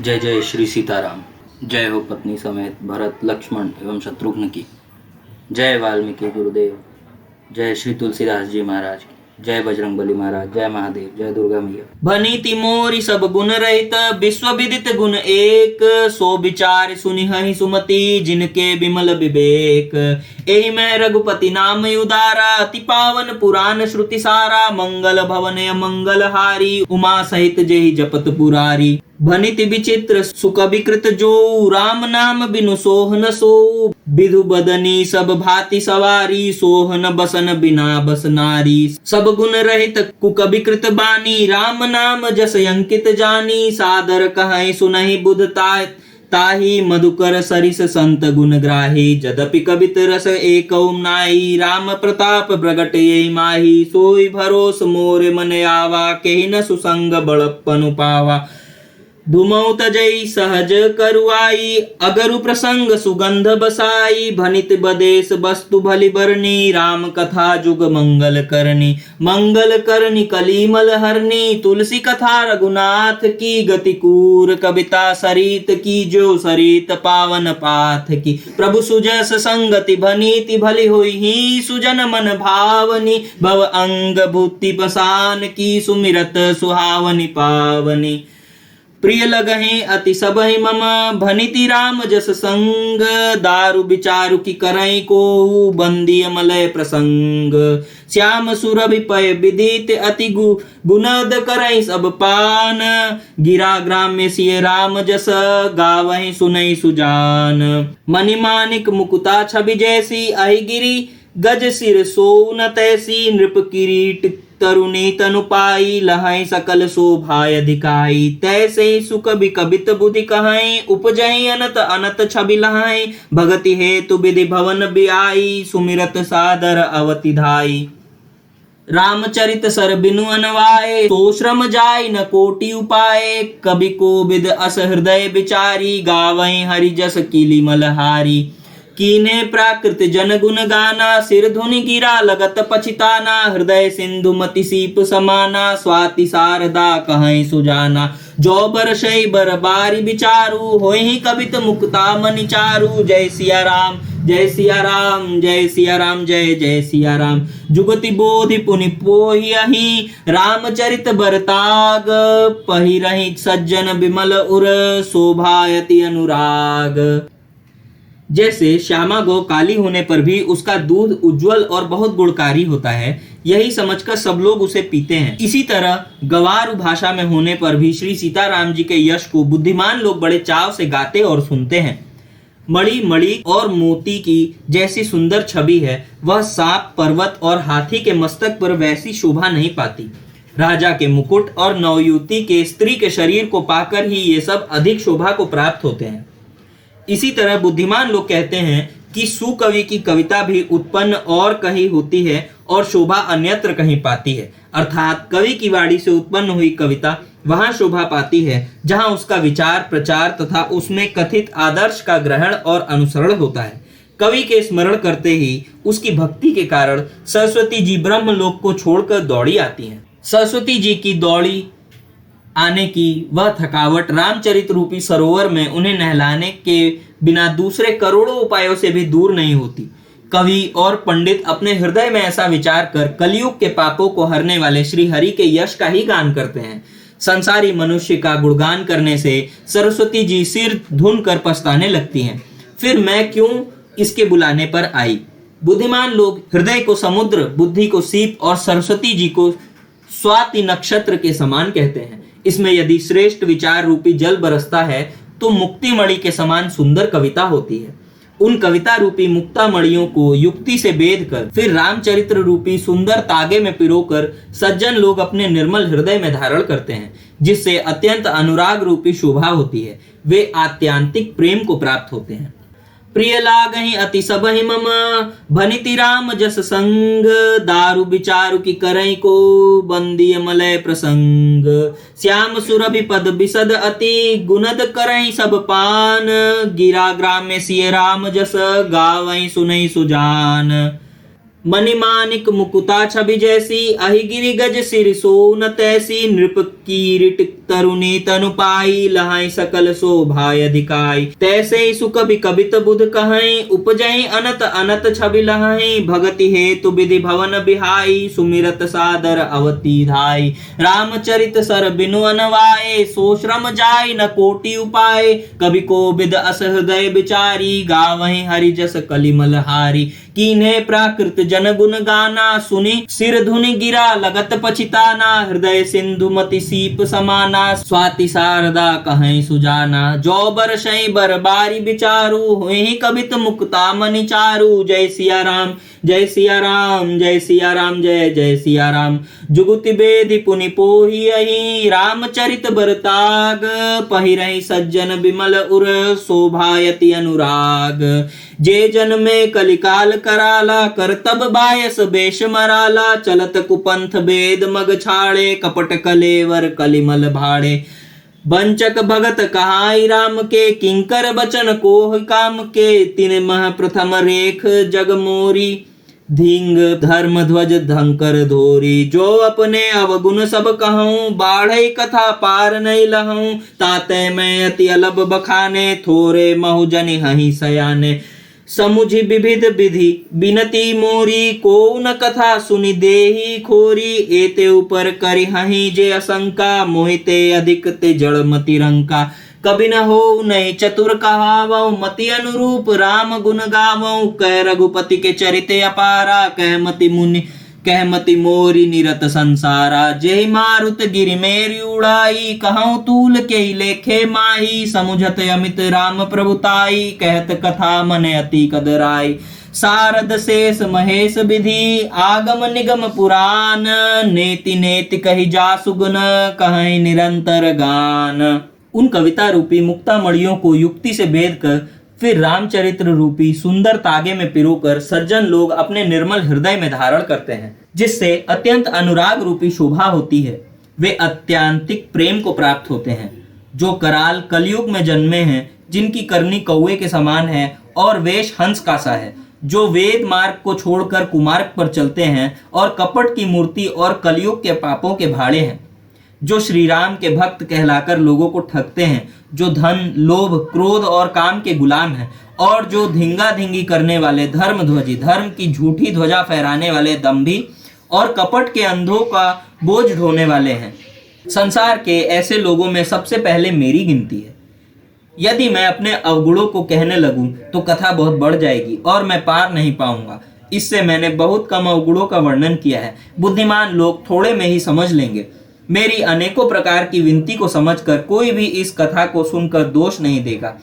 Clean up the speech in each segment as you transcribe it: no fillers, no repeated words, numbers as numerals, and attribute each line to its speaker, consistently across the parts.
Speaker 1: जय जय श्री सीताराम। जय हो पत्नी समेत भरत लक्ष्मण एवं शत्रुघ्न की। जय वाल्मीकि गुरुदेव। जय श्री तुलसीदास जी महाराज की। जय बजरंगबली महाराज। जय महादेव। जय दुर्गा मैया। भनीति मोरी सब गुण रहित विश्व विदित गुण एक, सो विचार सुनिहि सुमति जिनके विमल विवेक। एहि में रघुपति नाम उदारा अति पावन पुराण श्रुति सारा। मंगल भवन मंगल हारी उमा सहित जेहि जपत पुरारी। भनिति विचित्र सुख विकृत जो राम नाम बिनु सोहन सो। विधु बदनी सब भांति सवारी सोहन बसन बिना बस नारी। सब गुण रहित कुक विकृत बानी राम नाम जस अंकित जानी। सादर कहि सुनहि बुधता ताहि मधुकर सरिस संत गुण ग्राही। जदपि कवित रस एक नाई राम प्रताप प्रगट ये माही। सोई भरोस मोर मन आवा केहि न सुसंग बड़प्पन पावा। धुमौ तजई सहज करुआई अगरु प्रसंग सुगंध बसाई। भनित बदेश वस्तु भली बरनी राम कथा जुग मंगल करनी। मंगल करनी कलीमल हरनी तुलसी कथा रघुनाथ की। गति कूर कविता सरित की जो सरित पावन पाथ की। प्रभु सुजस संगति भनीति भली हुई ही सुजन मन भावनी। भव अंग भूति पसान की सुमिरत सुहावनी पावनी। प्रिय लगहि अति सबहि मम भनिति राम जस संग। दारु विचारु की करई को बंदी मलय प्रसंग। श्याम सुरभि पय विदित अति गुणद करई सब पान। गिरा ग्राम्य सिय राम जस गावहि सुनई सुजान। मणिमानिक मुकुता छवि जैसी अहि गिरी गज सिर सोन तैसी। नृप किरीट तरुणी तनु पाई लहाई सकल शोभाय दिखाई। तैसे सुख कवित बुद्धि कहाई उपजई अनत अनत छवि लहाई। भगति हेतु विधि भवन बिआई सुमिरत सादर अवति धाई। रामचरित सर बिनु अनवाए तो श्रम जाय न कोटि उपाय। कवि कोविद अस हृदय विचारी गावई हरि जस कीली मलहारी। कीने प्राकृत जन गुण गाना सिर धुनि गिरा लगत पछिताना। हृदय सिंधु मति सीप समाना स्वाति शारदा कहीं सुजाना। जो बरसई बर बारी विचारू होहि कवित मुक्ता मनि चारू। जय सिया राम जय सिया राम जय सिया राम जय जय सिया राम। जुगति बोधि पुनि पोहियहि रामचरित बरताग। पहिरहि सज्जन विमल उर शोभायति अनुराग। जैसे श्यामा गौ काली होने पर भी उसका दूध उज्जवल और बहुत गुणकारी होता है, यही समझकर सब लोग उसे पीते हैं। इसी तरह गंवारू भाषा में होने पर भी श्री सीताराम जी के यश को बुद्धिमान लोग बड़े चाव से गाते और सुनते हैं। मणि मणि और मोती की जैसी सुंदर छवि है वह सांप पर्वत और हाथी के मस्तक पर वैसी शोभा नहीं पाती। राजा के मुकुट और नवयुवती के स्त्री के शरीर को पाकर ही ये सब अधिक शोभा को प्राप्त होते हैं। इसी तरह बुद्धिमान लोग कहते हैं कि सुकवि की कविता भी उत्पन्न और कहीं होती है और शोभा अन्यत्र कहीं पाती है। अर्थात कवि की वाणी से उत्पन्न हुई कविता वहां शोभा पाती है जहां उसका विचार प्रचार तथा उसमें कथित आदर्श का ग्रहण और अनुसरण होता है। कवि के स्मरण करते ही उसकी भक्ति के कारण सरस्वती जी ब्रह्मलोक को छोड़कर दौड़ी आती हैं। सरस्वती जी की दौड़ी आने की वह थकावट रामचरित रूपी सरोवर में उन्हें नहलाने के बिना दूसरे करोड़ों उपायों से भी दूर नहीं होती। कवि और पंडित अपने हृदय में ऐसा विचार कर कलयुग के पापों को हरने वाले श्री हरि के यश का ही गान करते हैं। संसारी मनुष्य का गुणगान करने से सरस्वती जी सिर धुन कर पछताने लगती हैं। फिर मैं क्यों इसके बुलाने पर आई। बुद्धिमान लोग हृदय को समुद्र, बुद्धि को सीप और सरस्वती जी को स्वाति नक्षत्र के समान कहते हैं। इसमें यदि श्रेष्ठ विचार रूपी जल बरसता है तो मुक्ति मणि के समान सुंदर कविता होती है। उन कविता रूपी मुक्ता मणियों को युक्ति से बेध कर फिर रामचरित्र रूपी सुंदर तागे में पिरोकर सज्जन लोग अपने निर्मल हृदय में धारण करते हैं, जिससे अत्यंत अनुराग रूपी शोभा होती है। वे आत्यांतिक प्रेम को प्राप्त होते हैं। प्रिय लागहि अति सबहि मम भनिति राम जस संग। दारु विचारु की करई को बंदी मलय प्रसंग। श्याम सुरभि पद बिसद अति गुणद करई सब पान। गिरा ग्राम्य सिय राम जस गावई सुनई सुजान। मणिमानिक मुकुता छवि जैसी, अहि गिरि गज सिर सोन तैसी, नृप कीरिट तरुणी तनु पाई, लहाई सकल शोभाय अधिकाई। तैसे सुकवि कवित बुध कहई, उपजई अनत अनत छवि लहई, भगति हेतु विधि भवन बिहाई, सुमिरत सादर अवति धाई। रामचरित सर बिनु अनवाए, सो श्रम जाय न कोटि उपाय, कवि कोविद अस हृदय विचारी, गावहि हरि जस कलिमल हारी। कीन्हे प्राकृत जन गुण गाना, सुनि सिर धुनि गिरा लगत पछिताना, हृदय सिंधु मति सीप समाना, स्वाति शारदा कहीं सुजाना। जो बरसई बर बारी विचारू, हुई कवित मुक्ता मनि चारू। जय सिया राम जय सिया राम, जय सिया राम जय जय सिया राम। जुगुति बेधि पुनि पोहियहि, रामचरित बरताग, पहिरहि सज्जन विमल उर, शोभायति अनुराग। जे जन में कलिकाल कराला, करतब बायस बेश मराला, चलत कुपंथ भेद मग छाड़े, कपट कलेवर कलिमल भाड़े। बंचक भगत कहाई राम के, किंकर बचन कोह काम के, तिन मह प्रथम रेख जग मोरी, धिंग धर्म ध्वज धंकर धोरी। जो अपने अवगुण सब कहूँ, बाढ़ई कथा पार नहीं लहूँ, ताते मैं अति अलभ बखाने, थोरे महुजनि हहि सयाने। समुझि विविध विधि बिनती मोरी, को न कथा सुनि देहि खोरी। एते ऊपर करि हहि जे असंका, मोहिते अधिक ते जड़ मति रंका। कभी न हो नहीं चतुर कहावो, मति अनुरूप राम गुण गावो। कह रघुपति के चरिते अपारा, कह मति मोरी निरत संसारा। जेहि मारुत गिरि मेरी उड़ाई, कहूँ तूल के लेखे माही। समुझत अमित राम प्रभुताई, कहत कथा मने अति कदराई। सारद शेष महेश विधि, आगम निगम पुराण। नेति नेति कहि जासु गुण, कहीं निरंतर गान। उन कविता रूपी मुक्ता मणियों को युक्ति से भेद कर, फिर रामचरित्र रूपी सुंदर तागे में पिरोकर सज्जन लोग अपने निर्मल हृदय में धारण करते हैं, जिससे अत्यंत अनुराग रूपी शोभा होती है। वे अत्यांतिक प्रेम को प्राप्त होते हैं। जो कराल कलयुग में जन्मे हैं, जिनकी करनी कौवे के समान है और वेश हंस का सा है, जो वेद मार्ग को छोड़कर कुमार्ग पर चलते हैं और कपट की मूर्ति और कलयुग के पापों के भाड़े हैं, जो श्री राम के भक्त कहलाकर लोगों को ठगते हैं, जो धन लोभ क्रोध और काम के गुलाम हैं, और जो धिंगा धिंगी करने वाले धर्मध्वजी, धर्म की झूठी ध्वजा फहराने वाले दंभी और कपट के अंधों का बोझ ढोने वाले हैं। संसार के ऐसे लोगों में सबसे पहले मेरी गिनती है। यदि मैं अपने अवगुणों को कहने लगूं तो कथा बहुत बढ़ जाएगी और मैं पार नहीं पाऊंगा। इससे मैंने बहुत कम अवगुणों का वर्णन किया है। बुद्धिमान लोग थोड़े में ही समझ लेंगे। मेरी अनेकों प्रकार की विनती को समझकर कोई भी इस कथा को सुनकर दोष नहीं देगा।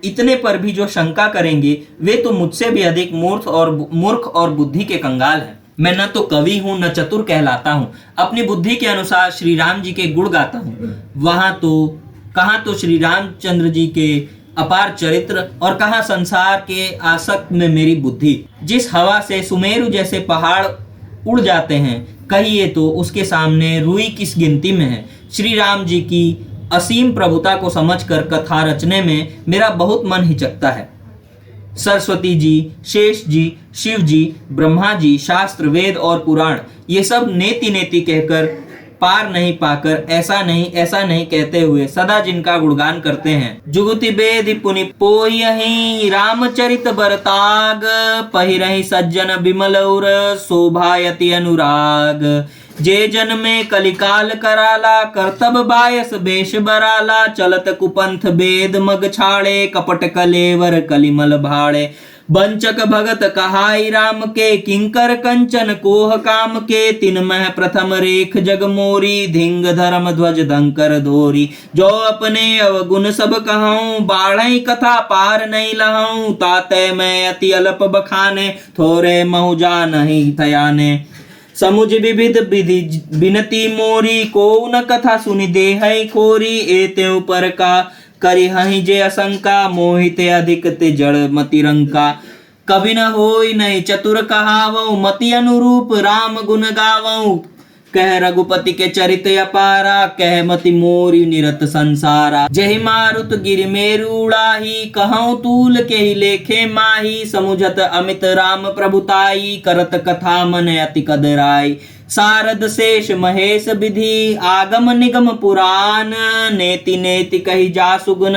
Speaker 1: इतने पर भी जो शंका करेंगे वे तो मुझसे भी अधिक मूर्ख और बुद्धि के कंगाल हैं। मैं न तो कवि हूँ न चतुर कहलाता हूँ। अपनी बुद्धि के अनुसार श्री राम जी के गुण गाता हूँ। कहाँ तो श्री रामचंद्र जी के अपार चरित्र और कहाँ संसार के आसक्त में मेरी बुद्धि। जिस हवा से सुमेरु जैसे पहाड़ उड़ जाते हैं, कहिए तो उसके सामने रुई किस गिनती में है। श्री राम जी की असीम प्रभुता को समझकर कथा रचने में मेरा बहुत मन हिचकता है। सरस्वती जी, शेष जी, शिव जी, ब्रह्मा जी, शास्त्र, वेद और पुराण ये सब नेति नेति कहकर पार नहीं पाकर ऐसा नहीं कहते हुए सदा जिनका गुणगान करते हैं। जुगति बेदि पुनि पोहियहि, रामचरित बरताग, पहिरहि सज्जन बिमल उर, शोभायति अनुराग। जे जन में कलिकाल कराला, करतब बायस बेश बराला, चलत कुपंथ भेद मग छाड़े, कपट कलेवर कलिमल भाड़े। बंचक भगत कहाई राम के, किंकर कंचन कोह काम के, तिनमह प्रथम रेख जग मोरी, धिंग धर्म ध्वज धंकर धोरी। जो अपने अवगुण सब कहूँ, बाढ़ई कथा पार नहीं लहूँ, ताते मैं अति अल्प बखाने, थोरे महु जानहि थयाने। समुझ विविध विधि बिनती मोरी, को न कथा सुनि देहै खोरी। एते ऊपर का करि हहि जे असंका, मोहिते अधिक ते जड़ मति रंका। कभी न होई नहीं चतुर कहावो, मति अनुरूप राम गुण गावो। कह रघुपति के चरित अपारा, कह मति मोरी निरत संसारा। जहि मारुत गिरि मेरुड़ाही, कहऊँ तूल के ही लेखे माही। समुझत अमित राम प्रभुताई, करत कथा मन अति कदराई। सारद शेष महेश विधि, आगम निगम पुराण। नेति नेति कही जासु गुण,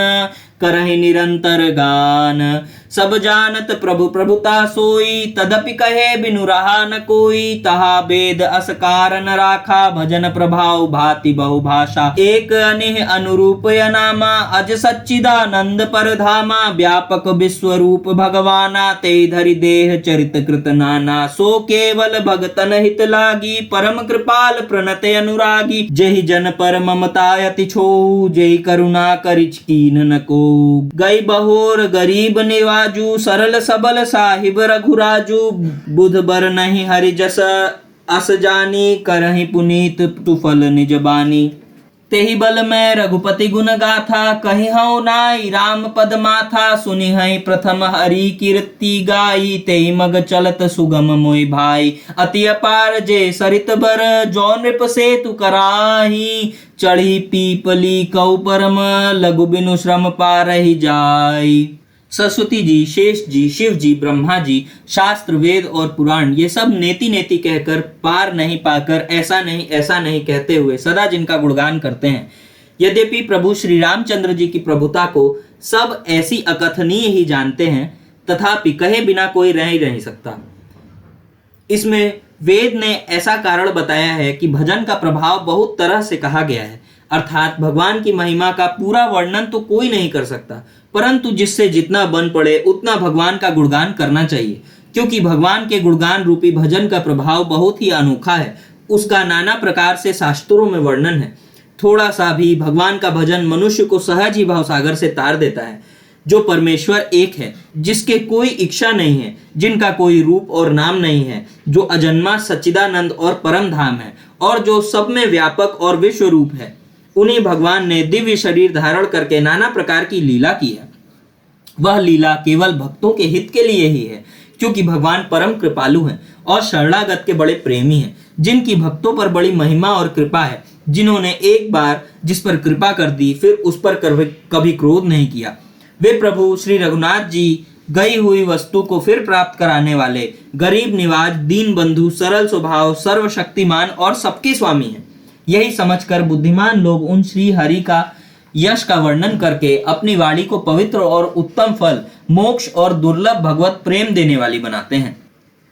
Speaker 1: करहि निरंतर गान। सब जानत प्रभु प्रभुता सोई, तदपि कहे बिनु रहा न कोई। तहा वेद अस कारण राखा, भजन प्रभाव भांति बहु भाषा। एक अनिह अनुरूप नामा, अज सच्चिदानंद परधामा। व्यापक विश्वरूप भगवाना, ते धरि देह चरित कृत नाना। सो केवल भगतन हित लागी, परम कृपाल प्रणत अनुरागी। जेहि जन पर ममता अति छोहु, जेहि करुणा करिछ कीन न को। गई बहोर गरीब निवाजू, सरल सबल साहिब रघुराजू। बुध बर नहीं हरि जस अस जानी, करहि पुनीत तुफल निज बानी। तेहि बल मैं रघुपति गुण गाथा, कहि हऊँ नाई राम पद माथा। सुनि हई प्रथम हरि कीर्ति गाई, तेहि मग चलत सुगम मोहि भाई। अति अपार जे सरित बर, जो नृप सेतु कराही। चढ़ी पीपली कौ परम, लघु बिनु श्रम पारहि जाई। सरस्वती जी, शेष जी, शिव जी, ब्रह्मा जी, शास्त्र वेद और पुराण ये सब नेति नेति कहकर पार नहीं पाकर ऐसा नहीं कहते हुए सदा जिनका गुणगान करते हैं। यद्यपि प्रभु श्री रामचंद्र जी की प्रभुता को सब ऐसी अकथनीय ही जानते हैं, तथापि कहे बिना कोई रह ही नहीं सकता। इसमें वेद ने ऐसा कारण बताया है कि भजन का प्रभाव बहुत तरह से कहा गया है, अर्थात भगवान की महिमा का पूरा वर्णन तो कोई नहीं कर सकता, परंतु जिससे जितना बन पड़े उतना भगवान का गुणगान करना चाहिए, क्योंकि भगवान के गुणगान रूपी भजन का प्रभाव बहुत ही अनोखा है। उसका नाना प्रकार से शास्त्रों में वर्णन है। थोड़ा सा भी भगवान का भजन मनुष्य को सहज ही भावसागर से तार देता है। जो परमेश्वर एक है, जिसके कोई इच्छा नहीं है, जिनका कोई रूप और नाम नहीं है, जो अजन्मा सच्चिदानंद और परम धाम है, और जो सब में व्यापक और विश्व रूप है, उन्हीं भगवान ने दिव्य शरीर धारण करके नाना प्रकार की लीला की है। वह लीला केवल भक्तों के हित के लिए ही है, क्योंकि भगवान परम कृपालु हैं और शरणागत के बड़े प्रेमी हैं, जिनकी भक्तों पर बड़ी महिमा और कृपा है, जिन्होंने एक बार जिस पर कृपा कर दी फिर उस पर कभी क्रोध नहीं किया। वे प्रभु श्री रघुनाथ जी गई हुई वस्तु को फिर प्राप्त कराने वाले, गरीब निवाज, दीन बंधु, सरल स्वभाव, सर्वशक्तिमान और सबके स्वामी हैं। यही समझकर बुद्धिमान लोग उन श्री हरि का यश का वर्णन करके अपनी वाणी को पवित्र और उत्तम फल, मोक्ष और दुर्लभ भगवत प्रेम देने वाली बनाते हैं।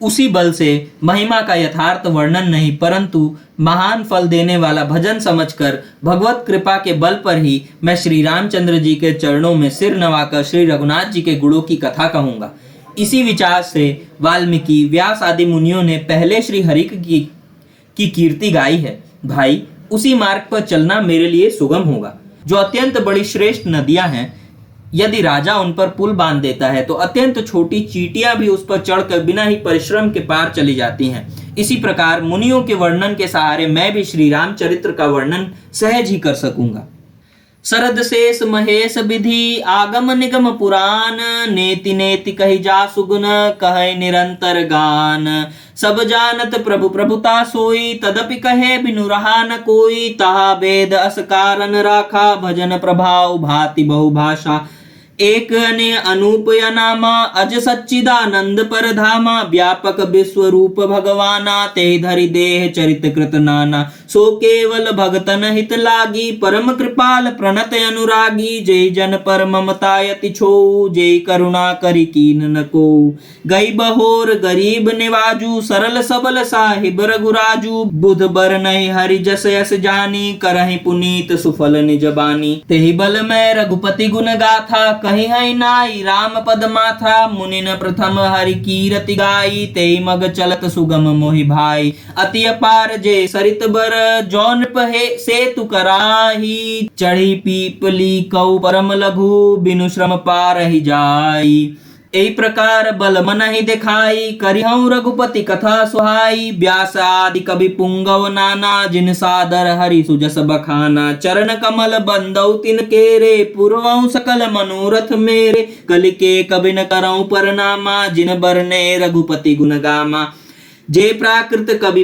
Speaker 1: उसी बल से महिमा का यथार्थ वर्णन नहीं, परंतु महान फल देने वाला भजन समझकर भगवत कृपा के बल पर ही मैं श्री रामचंद्र जी के चरणों में सिर नवाकर श्री रघुनाथ जी के गुणों की कथा कहूंगा। इसी विचार से वाल्मीकि, व्यास आदि मुनियों ने पहले श्री हरि की कीर्ति गाई है। भाई, उसी मार्ग पर चलना मेरे लिए सुगम होगा। जो अत्यंत बड़ी श्रेष्ठ नदियां हैं, यदि राजा उन पर पुल बांध देता है तो अत्यंत छोटी चींटियां भी उस पर चढ़कर बिना ही परिश्रम के पार चली जाती हैं। इसी प्रकार मुनियों के वर्णन के सहारे मैं भी श्री रामचरित्र का वर्णन सहज ही कर सकूंगा। शरद शेष महेश विधि, आगम निगम पुराण। नेति नेति कही जासु गुण, कहे निरंतर गान। सब जानत प्रभु प्रभुता सोई, तदपि कहे बिनु रहा न कोई। तहा वेद अस कारण राखा, भजन प्रभाव भांति बहु भाषा। एक ने अनूप नामा, अज सच्चिदानंद पर धामा। व्यापक विश्व रूप भगवाना, ते धरि देह चरित कृत नाना। सो केवल भगतन हित लागी, परम कृपाल प्रणत अनुरागी। जय जन पर ममता यति छोऊ, जय करुणा करि कीन न को। गई बहोर गरीब निवाजू, सरल सबल साहिब रघुराजू। बुध बर नहीं हरि जस यस जानी, करहि पुनीत सुफल निज बानी। तेहि बल मैं रघुपति गुण गाथा, कहीं है नाई राम पद माथा। मुनि न प्रथम हरि कीरति गाई, तेई मग चलत सुगम मोहि भाई। अति अपार जे सरित बर, जो नृप सेतु कराही। चढ़ी पीपली कौ परम लघु, बिनु श्रम पारहि जाई। एहि प्रकार बल मन ही दिखाई, करिहऊँ रघुपति कथा सुहाई। व्यास आदि कवि पुंगव नाना, जिन सादर हरि सुजस बखाना। चरण कमल बंदौ तिन केरे, पूर्वऊ सकल मनोरथ मेरे। कलिके कवि न करऊँ परनामा, जिन बरने रघुपति गुण गामा। जे प्राकृत कवि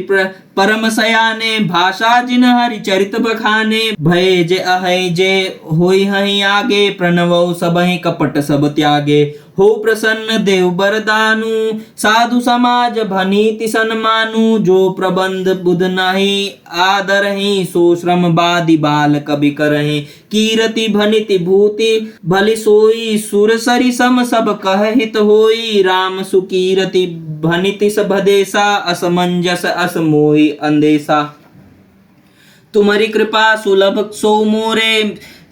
Speaker 1: परम सयाने भाषा जिन हरि चरित बखाने भय जे अहै जे होई हहि आगे प्रणवौ सबहि कपट सब त्यागे हो प्रसन्न देव बरदानु साधु समाज भनीति सन्मानु जो प्रबंध बुध नाही आदरहि सो श्रम बादि बाल कवि करहि कीरति भनिति भूति भली सोई सुर सरि सम सब कहहित होई राम सुकीरति भनिति सभदेसा असमंजस असमोहि अंदेसा तुम्हारी कृपा सुलभ सो मोरे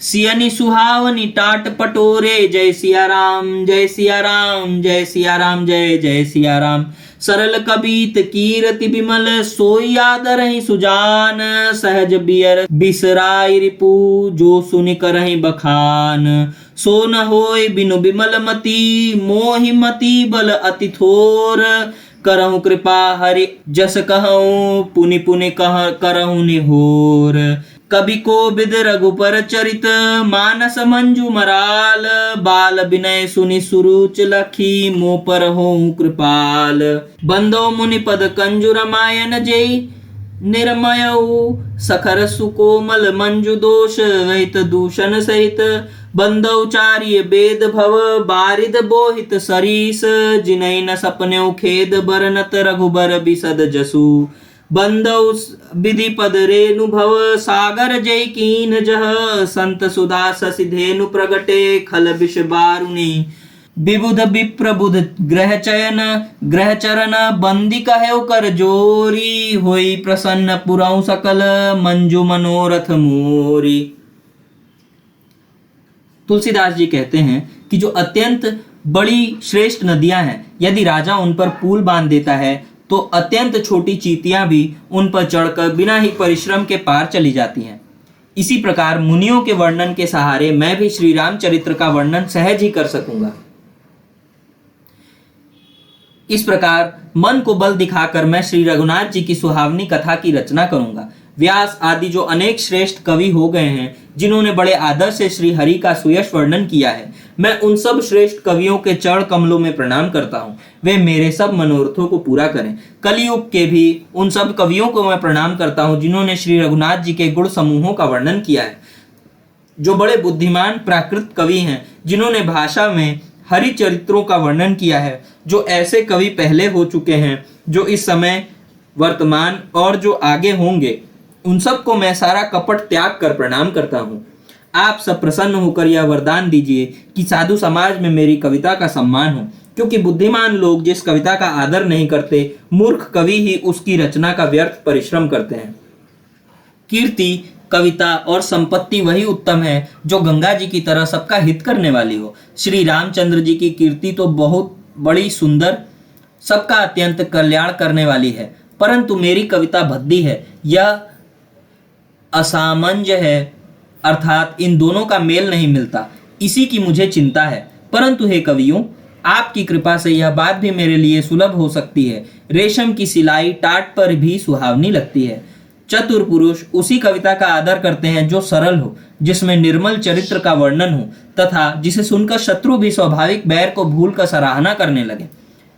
Speaker 1: सियनि सुहावनी टाट पटोरे जय सिया राम जय सिया राम जय सिया राम जय जय सिया राम सरल कबीत कीरति विमल सोई आदर ही सुजान सहज बियर बिसराई रिपु जो सुनि करहि बखान सो न होय बिनु विमल मति मोहि मति बल अति थोर करहु कृपा हरि जस कहूँ पुनि पुनि कह करहु निहोर कवि को बिद रघुपर चरित मानस मंजू मराल बाल विनय सुनि सुरुच लखी मो पर हो कृपाल बंदो मुनि पद कंजु रमायन जय निर्मय सखर सुकोमल मंजु दोष रहित दूषण सहित बंदौचार्य वेद भव बारिद बोहित सरीस जिनहि न सपन्यो खेद बरनत रघुबर बिसद जसु बंदौ विधि पद रेणु भव सागर जय कीन जह संत सुधा शशि धेनु प्रगटे खल विष बारुणी विबुध विप्रबुध ग्रह चयन ग्रह चरण बंदी कहो कर जोरी होई प्रसन्न पुरौ सकल मंजू मनोरथ मोरी। तुलसीदास जी कहते हैं कि जो अत्यंत बड़ी श्रेष्ठ नदियां हैं, यदि राजा उन पर पुल बांध देता है तो अत्यंत छोटी चींटियां भी उन पर चढ़कर बिना ही परिश्रम के पार चली जाती हैं। इसी प्रकार मुनियों के वर्णन के सहारे मैं भी श्री रामचरित्र का वर्णन सहज ही कर सकूंगा। इस प्रकार मन को बल दिखाकर मैं श्री रघुनाथ जी की सुहावनी कथा की रचना करूंगा। व्यास आदि जो अनेक श्रेष्ठ कवि हो गए हैं, जिन्होंने बड़े आदर से श्री हरि का सुयश वर्णन किया है, मैं उन सब श्रेष्ठ कवियों के चरण कमलों में प्रणाम करता हूँ। वे मेरे सब मनोरथों को पूरा करें। कलियुग के भी उन सब कवियों को मैं प्रणाम करता हूँ जिन्होंने श्री रघुनाथ जी के गुण समूहों का वर्णन किया है, जो बड़े बुद्धिमान प्राकृत कवि हैं, जिन्होंने भाषा में हरि चरित्रों का वर्णन किया है। जो ऐसे कवि पहले हो चुके हैं, जो इस समय वर्तमान और जो आगे होंगे, उन सब को मैं सारा कपट त्याग कर प्रणाम करता हूँ। आप सब प्रसन्न होकर यह वरदान दीजिए कि साधु समाज में मेरी कविता का सम्मान हो, क्योंकि बुद्धिमान लोग जिस कविता का आदर नहीं करते, मूर्ख कवि ही उसकी रचना का व्यर्थ परिश्रम करते हैं। कीर्ति, कविता और संपत्ति वही उत्तम है जो गंगा जी की तरह सबका हित करने वाली हो। श्री रामचंद्र जी की कीर्ति तो बहुत बड़ी सुंदर, सबका अत्यंत कल्याण करने वाली है, परंतु मेरी कविता भद्दी है, यह असामंजस्य है, अर्थात इन दोनों का मेल नहीं मिलता। इसी की मुझे चिंता है। परंतु हे कवियों, आपकी कृपा से यह बात भी मेरे लिए सुलभ हो सकती है। रेशम की सिलाई टाट पर भी सुहावनी लगती है। चतुर पुरुष उसी कविता का आदर करते हैं जो सरल हो, जिसमें निर्मल चरित्र का वर्णन हो तथा जिसे सुनकर शत्रु भी स्वाभाविक बैर को भूलकर सराहना करने लगे।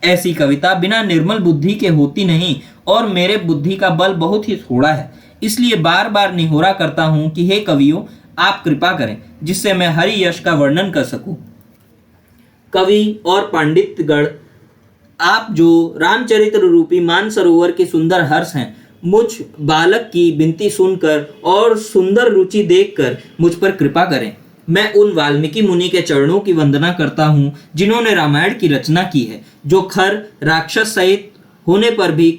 Speaker 1: ऐसी कविता बिना निर्मल बुद्धि के होती नहीं, और मेरे बुद्धि का बल बहुत ही थोड़ा है। इसलिए बार बार निहोरा करता हूं कि हे कवियों, आप कृपा करें जिससे मैं हरि यश का वर्णन कर सकूं। कवि और पंडितगण, आप जो रामचरित्र रूपी मानसरोवर के सुंदर हर्ष हैं, मुझ बालक की विनती सुनकर और सुंदर रुचि देखकर मुझ पर कृपा करें। मैं उन वाल्मीकि मुनि के चरणों की वंदना करता हूँ जिन्होंने रामायण की रचना की है, जो खर राक्षस सहित होने पर भी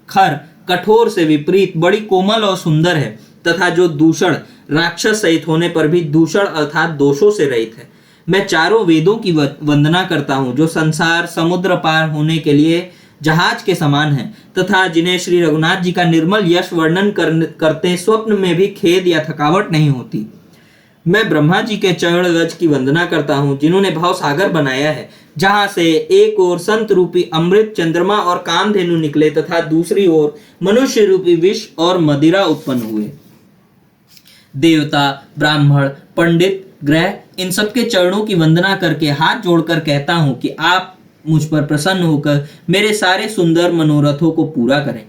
Speaker 1: खर कठोर से विपरीत बड़ी कोमल और सुंदर है, तथा जो दूषण राक्षस सहित होने पर भी दूषण अर्थात दोषों से रहित है। मैं चारों वेदों की वंदना करता हूँ जो संसार समुद्र पार होने के लिए जहाज के समान हैं, तथा जिन्हें श्री रघुनाथ जी का निर्मल यश वर्णन करते स्वप्न में भी खेद या थकावट नहीं होती। मैं ब्रह्मा जी के चरण रज की वंदना करता हूँ जिन्होंने भाव सागर बनाया है, जहाँ से एक ओर संत रूपी अमृत चंद्रमा और कामधेनु निकले तथा दूसरी ओर मनुष्य रूपी विष और मदिरा उत्पन्न हुए। देवता, ब्राह्मण, पंडित, ग्रह, इन सबके चरणों की वंदना करके हाथ जोड़कर कहता हूँ कि आप मुझ पर प्रसन्न होकर मेरे सारे सुंदर मनोरथों को पूरा करें।